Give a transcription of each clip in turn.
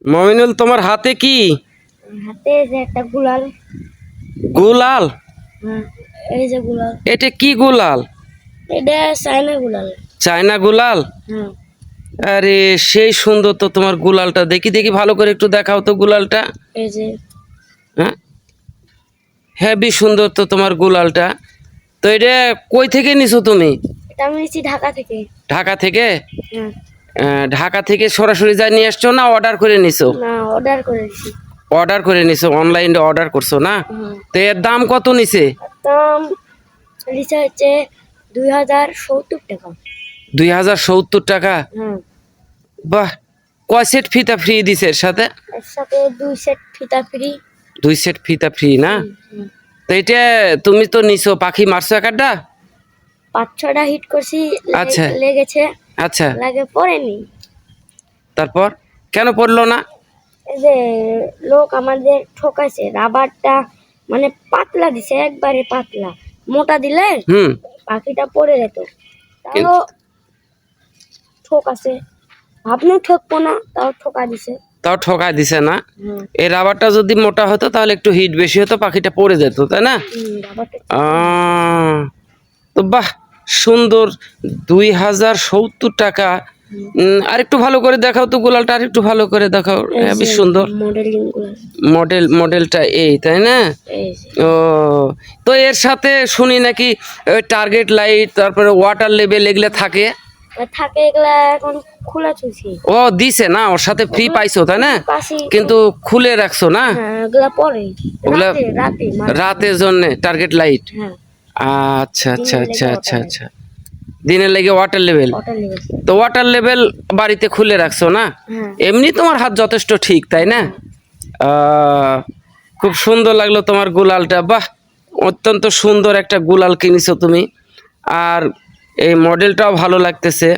মমিনুল, তোমার হাতে কি? হাতে এই যে একটা গুলাল। গুলাল? হ্যাঁ, এই যে গুলাল। এটা কি গুলাল? এটা চায়না গুলাল। চায়না গুলাল? হ্যাঁ, আরে সেই সুন্দর তো তোমার গুলালটা। দেখি দেখি ভালো করে একটু দেখাও তো গুলালটা। এই যে। হ্যাঁ, হেবি সুন্দর তো তোমার গুলালটা। তো এটা কই থেকে নিছো তুমি? এটা আমি নিয়েছি ঢাকা থেকে। ঢাকা থেকে? হ্যাঁ। ঢাকা থেকে সরাসরি যা নিয়ে আসছো না অর্ডার করে নিছো? না, অর্ডার করেছি। অর্ডার করে নিছো, অনলাইনে অর্ডার করছো না? হুম। তো এর দাম কত নিছে? দাম লিচা হচ্ছে 2070 টাকা। 2070 টাকা? হ্যাঁ। বাহ, কয় সেট ফিতা ফ্রি দিছে এর সাথে? এর সাথে 2 সেট ফিতা ফ্রি। 2 সেট ফিতা ফ্রি না? হুম। তো এটা তুমি তো নিছো, পাখি মারছো একটা? 5-6টা হিট করছি। আচ্ছা লেগেছে। আচ্ছা, লাগে পড়েনি। তারপর কেন পড়লো না? এই যে লোক আমাদের ঠকাইছে, রাবারটা মানে পাতলা দিছে, একবারে পাতলা। মোটা দিলে হুম, পাখিটা পড়ে যেত। তাও কিন্তু- ঠক আছে, ভাবলেও ঠকবো না, তাও ঠকা দিছে। তাও ঠকায় দিছে না? হুম। এই রাবারটা যদি মোটা হতো তাহলে একটু হিট বেশি হতো, পাখিটা পড়ে যেত, তাই না? রাবারটা আহ, তো বাহ, সুন্দর। 2070 টাকা। আর একটু ভালো করে দেখাও তো গুলালটা, আর একটু ভালো করে দেখাও। বেশ সুন্দর মডেলিং গুলো। মডেলটা এই, তাই না? এই যে। ও, তো এর সাথে শুনি নাকি ওই টার্গেট লাইট, তারপরে ওয়াটার লেভেল এগুলো থাকে? থাকে, এগুলা এখন খোলা চলছে। ও দিছে না, ওর সাথে ফ্রি পাইছো তাই না? পাশে। কিন্তু খুলে রাখছো না? হ্যাঁ, এগুলা পরে ওগুলা রাতে রাতে রাতের জন্য টার্গেট লাইট? হ্যাঁ, আচ্ছা আচ্ছা দিনের আচ্ছা লেগে আচ্ছা water আচ্ছা, দিনের লেগে ওয়াটার লেভেল। ওটা লেগেছে। তো ওয়াটার লেভেল বাড়িতে খুলে রাখছো না? হ্যাঁ। এমনি তোমার হাত যথেষ্ট ঠিক, তাই না? খুব সুন্দর লাগলো তোমার গুলালটা। বাহ, অত্যন্ত সুন্দর একটা গুলাল কিনেছো তুমি। আর এই মডেলটাও ভালো লাগতেছে।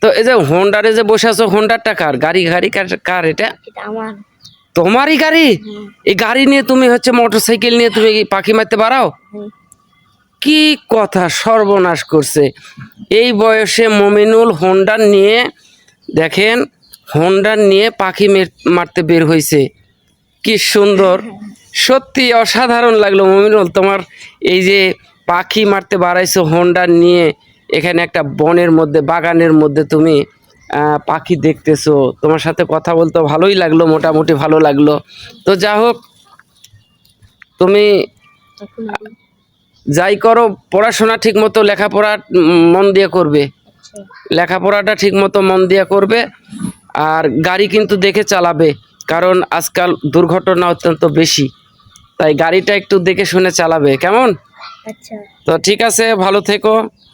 তো এই যে হোন্ডারে যে বসে আছো, হোন্ডারটা কার? গাড়ি কার এটা? এটা আমার। তোমারই গাড়ি? এই গাড়ি নিয়ে তুমি হচ্ছে মোটরসাইকেল নিয়ে তুমি পাখি মারতে পারাও? হুম। কি কথা, সর্বনাশ করছে এই বয়সে মমিনুল হোন্ডা নিয়ে। দেখেন, হোন্ডা নিয়ে পাখি মারতে বের হয়েছে। কি সুন্দর, সত্যি অসাধারণ লাগলো মমিনুল তোমার। এই যে পাখি মারতে বাড়াইছো হোন্ডা নিয়ে, এখানে একটা বনের মধ্যে, বাগানের মধ্যে তুমি পাখি দেখতেছো। তোমার সাথে কথা বলতে ভালোই লাগলো, মোটামুটি ভালো লাগলো। তো যা হোক, তুমি এখন যাই করো, পড়াশোনা ঠিক মতো, লেখাপড়া মন দিয়ে করবে। আচ্ছা। লেখাপড়াটা ঠিক মতো মন দিয়ে করবে। আর গাড়ি কিন্তু দেখে চালাবে, কারণ আজকাল দুর্ঘটনা অত্যন্ত বেশি। তাই গাড়িটা একটু দেখে শুনে চালাবে, কেমন? আচ্ছা। তো ঠিক আছে, ভালো থেকো।